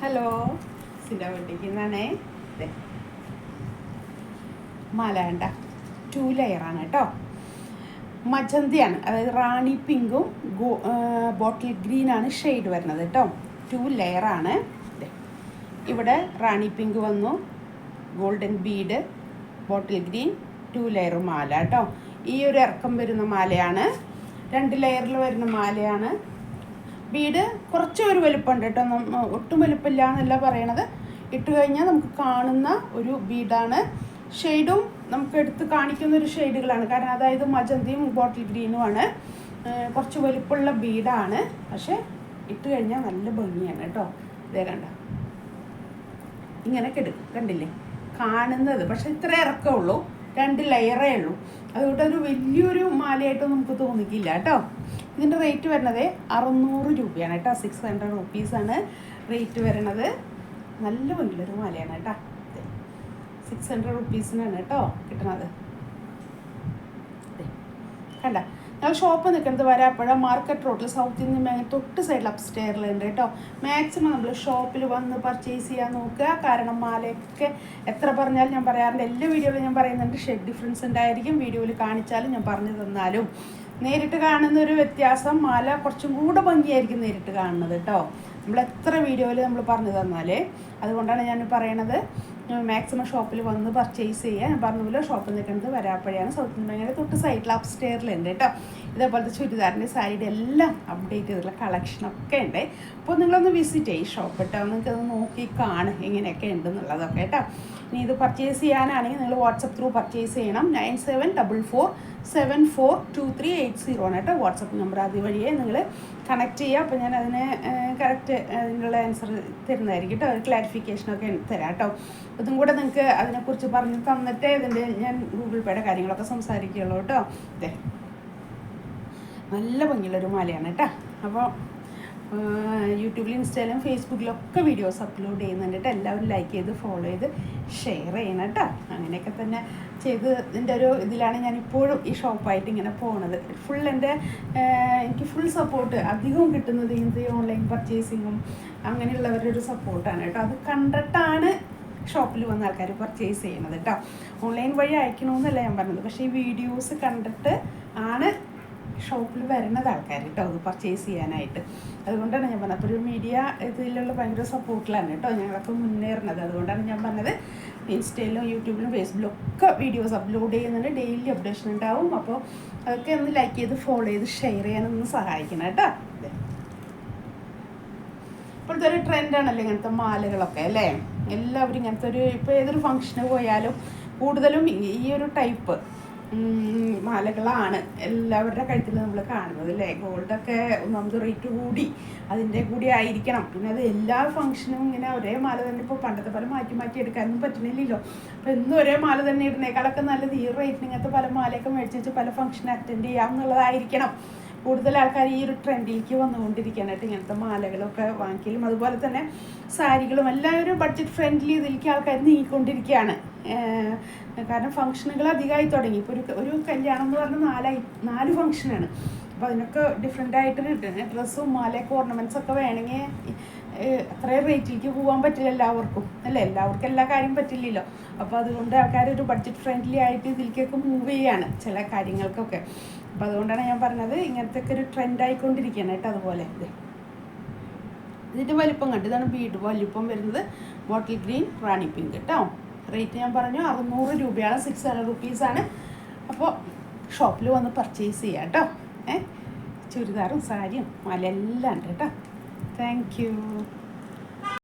Hello, സിൻ്റെ വീട്ടിലേക്ക് നിന്നാണേ. മാല വേണ്ട 2 ലെയറാണ് കേട്ടോ. മജന്തിയാണ്, അതായത് റാണി പിങ്കും ബോട്ടിൽ ഗ്രീനാണ് ഷെയ്ഡ് വരുന്നത് കേട്ടോ. 2 ലെയറാണ്. ഇവിടെ റാണി പിങ്ക് വന്നു, golden bead, bottle green, 2 layer മാല കേട്ടോ. ഈ ഒരു ഇറക്കം വരുന്ന മാലയാണ്, 2 ലെയറിൽ വരുന്ന മാലയാണ്. ബീഡ് കുറച്ച് ഒരു വലുപ്പമുണ്ട് കേട്ടോ, ഒട്ടും വലുപ്പമില്ല എന്നല്ല പറയണത്. ഇട്ട് കഴിഞ്ഞാൽ നമുക്ക് കാണുന്ന ഒരു ബീഡാണ്. ഷെയ്ഡും നമുക്ക് എടുത്ത് കാണിക്കുന്ന ഒരു ഷെയ്ഡുകളാണ്, കാരണം അതായത് മജന്തിയും ബോട്ടിൽ ഗ്രീനുമാണ്. കുറച്ച് വലുപ്പമുള്ള ബീഡാണ്, പക്ഷേ ഇട്ട് കഴിഞ്ഞാൽ നല്ല ഭംഗിയാണ് കേട്ടോ. ഇതേ കണ്ട, ഇങ്ങനെ കണ്ടില്ലേ കാണുന്നത്. പക്ഷെ ഇത്ര ഇറക്കമുള്ളൂ, 2 ലെയറേ ഉള്ളൂ. അതുകൊണ്ട് ഒരു വലിയൊരു മാലയായിട്ട് നമുക്ക് തോന്നിക്കില്ല കേട്ടോ. ഇതിൻ്റെ റേറ്റ് വരുന്നത് 600 രൂപയാണ് കേട്ടോ. 600 റുപ്പീസാണ് റേറ്റ് വരുന്നത്. നല്ല ഭംഗിയുള്ളൊരു മാലയാണ് കേട്ടോ. 600 റുപ്പീസിനാണ് കേട്ടോ കിട്ടണത്. കണ്ട, ഞങ്ങൾ ഷോപ്പ് നിൽക്കുന്നത് വരാപ്പുഴ മാർക്കറ്റ് റോഡിൽ സൗത്ത് ഇന്ത്യൻ ബാങ്ക് തൊട്ട് സൈഡിൽ അപ്സ്റ്റെയറിലുണ്ട് കേട്ടോ. മാക്സിമം നമ്മൾ ഷോപ്പിൽ വന്ന് പർച്ചേസ് ചെയ്യാൻ നോക്കുക. കാരണം മാലയൊക്കെ എത്ര പറഞ്ഞാലും ഞാൻ പറയാറുണ്ട്, എല്ലാ വീഡിയോയിലും ഞാൻ പറയുന്നുണ്ട്, ഷെയ്ഡ് ഡിഫറൻസ് ഉണ്ടായിരിക്കും. വീഡിയോയിൽ കാണിച്ചാലും ഞാൻ പറഞ്ഞു തന്നാലും നേരിട്ട് കാണുന്ന ഒരു വ്യത്യാസം, മാല കുറച്ചും കൂടെ ഭംഗിയായിരിക്കും നേരിട്ട് കാണുന്നത് കേട്ടോ. നമ്മൾ എത്ര വീഡിയോയിൽ നമ്മൾ പറഞ്ഞു തന്നാൽ. അതുകൊണ്ടാണ് ഞാൻ പറയണത്, മാക്സിമം ഷോപ്പിൽ വന്ന് പർച്ചേസ് ചെയ്യുക. ഞാൻ പറഞ്ഞ പോലെ ഷോപ്പിൽ നിൽക്കുന്നത് വരാപ്പുഴയാണ്, സൗത്ത് ഇന്ത്യൻ ബാങ്കിൻ്റെ തൊട്ട് സൈഡിൽ അപ്സ്റ്റെയറിലുണ്ട് കേട്ടോ. ഇതേപോലത്തെ ചുരിദാറിൻ്റെ സാരിയുടെ എല്ലാം അപ്ഡേറ്റ് ചെയ്തിട്ടുള്ള കളക്ഷനൊക്കെ ഉണ്ട്. അപ്പോൾ നിങ്ങളൊന്ന് വിസിറ്റ് ചെയ്യും ഷോപ്പ് കേട്ടോ. നിങ്ങൾക്കത് നോക്കി കാണും എങ്ങനെയൊക്കെ ഉണ്ടെന്നുള്ളതൊക്കെ കേട്ടോ. ഇനി ഇത് പർച്ചേസ് ചെയ്യാനാണെങ്കിൽ നിങ്ങൾ വാട്സപ്പ് ത്രൂ പർച്ചേസ് ചെയ്യണം. 9744742380 ആണ് കേട്ടോ വാട്സപ്പ് നമ്പർ. അതുവഴിയേ നിങ്ങൾ കണക്ട് ചെയ്യുക. അപ്പോൾ ഞാൻ അതിന് കറക്റ്റ് അതിനുള്ള ആൻസർ തരുന്നതായിരിക്കും കേട്ടോ. ഒരു ക്ലാരിഫിക്കേഷനൊക്കെ തരാം കേട്ടോ. അതും കൂടെ നിങ്ങൾക്ക് അതിനെക്കുറിച്ച് പറഞ്ഞ് തന്നിട്ട് ഇതിൻ്റെ ഞാൻ ഗൂഗിൾ പേയുടെ കാര്യങ്ങളൊക്കെ സംസാരിക്കുകയുള്ളൂ കേട്ടോ. അതെ, നല്ല ഭംഗിയുള്ളൊരു മാലയാണ് കേട്ടോ. അപ്പോൾ യൂട്യൂബിലും ഇൻസ്റ്റയിലും ഫേസ്ബുക്കിലൊക്കെ വീഡിയോസ് അപ്ലോഡ് ചെയ്യുന്നുണ്ട് കേട്ടോ. എല്ലാവരും ലൈക്ക് ചെയ്ത് ഫോളോ ചെയ്ത് ഷെയർ ചെയ്യണം കേട്ടോ. അങ്ങനെയൊക്കെ തന്നെ ചെയ്ത് ഇതിൻ്റെ ഒരു ഇതിലാണ് ഞാനിപ്പോഴും ഈ ഷോപ്പായിട്ട് ഇങ്ങനെ പോണത്. എനിക്ക് ഫുൾ സപ്പോർട്ട് അധികവും കിട്ടുന്നത് ഇങ്ങനത്തെ ഓൺലൈൻ പർച്ചേസിങ്ങും അങ്ങനെയുള്ളവരുടെ ഒരു സപ്പോർട്ടാണ് കേട്ടോ. അത് കണ്ടിട്ടാണ് ഷോപ്പിൽ വന്ന ആൾക്കാർ പർച്ചേസ് ചെയ്യണത് കേട്ടോ. ഓൺലൈൻ വഴി അയക്കണമെന്നല്ല ഞാൻ പറഞ്ഞത്, പക്ഷേ ഈ വീഡിയോസ് കണ്ടിട്ട് ആണ് ഷോപ്പിൽ വരുന്നത് ആൾക്കാർ കേട്ടോ, അത് പർച്ചേസ് ചെയ്യാനായിട്ട്. അതുകൊണ്ടാണ് ഞാൻ പറഞ്ഞത്, അപ്പോൾ ഒരു മീഡിയ ഇതിലുള്ള ഭയങ്കര സപ്പോർട്ടിലാണ് കേട്ടോ ഞങ്ങളൊക്കെ മുന്നേറുന്നത്. അതുകൊണ്ടാണ് ഞാൻ പറഞ്ഞത്, ഇൻസ്റ്റയിലും യൂട്യൂബിലും ഫേസ്ബുക്കിലും ഒക്കെ വീഡിയോസ് അപ്ലോഡ് ചെയ്യുന്നുണ്ട്, ഡെയിലി അപ്ഡേഷൻ ഉണ്ടാവും. അപ്പോൾ അതൊക്കെ ഒന്ന് ലൈക്ക് ചെയ്ത് ഫോളോ ചെയ്ത് ഷെയർ ചെയ്യാനൊന്ന് സഹായിക്കണം കേട്ടോ. ഇപ്പോഴത്തെ ഒരു ട്രെൻഡാണല്ലോ ഇങ്ങനത്തെ മാലകളൊക്കെ അല്ലേ. എല്ലാവരും ഇങ്ങനത്തെ ഇപ്പോൾ ഏതൊരു ഫംഗ്ഷന് പോയാലും കൂടുതലും ഈ ഒരു ടൈപ്പ് മാലകളാണ് എല്ലാവരുടെ കഴുത്തിൽ നമ്മൾ കാണുന്നത് അല്ലേ. ഗോൾഡൊക്കെ ഒന്നാമത് റേറ്റ് കൂടി, അതിൻ്റെ കൂടി ആയിരിക്കണം. പിന്നെ അത് എല്ലാ ഫംഗ്ഷനും ഇങ്ങനെ ഒരേ മാല തന്നെ, ഇപ്പോൾ പണ്ടത്തെ പോലെ മാറ്റി മാറ്റി എടുക്കാനൊന്നും പറ്റുന്നില്ലല്ലോ. അപ്പോൾ എന്നും ഒരേ മാല തന്നെ ഇടുന്നേക്കാളൊക്കെ നല്ലത് ഈ റേറ്റിന് ഇങ്ങനത്തെ പല മാലയൊക്കെ മേടിച്ച് വെച്ച് പല ഫംഗ്ഷൻ അറ്റൻഡ് ചെയ്യാം എന്നുള്ളതായിരിക്കണം. കൂടുതൽ ആൾക്കാർ ഈ ഒരു ട്രെൻഡിലേക്ക് വന്നുകൊണ്ടിരിക്കാനായിട്ട് ഇങ്ങനത്തെ മാലകളൊക്കെ വാങ്ങിക്കലും അതുപോലെ തന്നെ സാരികളും എല്ലാവരും ബഡ്ജറ്റ് ഫ്രണ്ട്ലി ഇതിലേക്ക് ആൾക്കാർ നീങ്ങിക്കൊണ്ടിരിക്കുകയാണ്. കാരണം ഫംഗ്ഷനുകൾ അധികമായി തുടങ്ങി. ഇപ്പോൾ ഒരു കല്യാണം എന്ന് പറഞ്ഞാൽ 4 ഫംഗ്ഷനാണ്. അപ്പോൾ അതിനൊക്കെ ഡിഫറെൻ്റ് ആയിട്ട് ഡ്രസ്സും മാലയൊക്കെ ഓർണമെൻറ്റ്സ് ഒക്കെ വേണമെങ്കിൽ അത്രയും റേറ്റിലേക്ക് പോകാൻ പറ്റില്ല എല്ലാവർക്കും അല്ലേ. എല്ലാവർക്കും എല്ലാ കാര്യം പറ്റില്ലല്ലോ. അപ്പോൾ അതുകൊണ്ട് ആൾക്കാർ ഒരു ബഡ്ജറ്റ് ഫ്രണ്ട്ലി ആയിട്ട് ഇതിലേക്കൊക്കെ മൂവ് ചെയ്യാണ് ചില കാര്യങ്ങൾക്കൊക്കെ. അപ്പോൾ അതുകൊണ്ടാണ് ഞാൻ പറഞ്ഞത്, ഇങ്ങനത്തെ ഒക്കെ ഒരു ട്രെൻഡ് ആയിക്കൊണ്ടിരിക്കുകയാണ് കേട്ടോ. അതുപോലെ ഇതിൻ്റെ വലിപ്പം കണ്ടു, ഇതാണ് ബീഡ് വലിപ്പം വരുന്നത്. ബോട്ടിൽ ഗ്രീൻ റാണി പിങ്ക് കേട്ടോ. റേറ്റ് ഞാൻ പറഞ്ഞു 600 രൂപയാണ്, 600 റുപ്പീസാണ്. അപ്പോൾ ഷോപ്പിൽ വന്ന് പർച്ചേസ് ചെയ്യാം കേട്ടോ. ചുരിദാറും സാരിയും മാല എല്ലാം ഉണ്ട് കേട്ടോ. Thank you.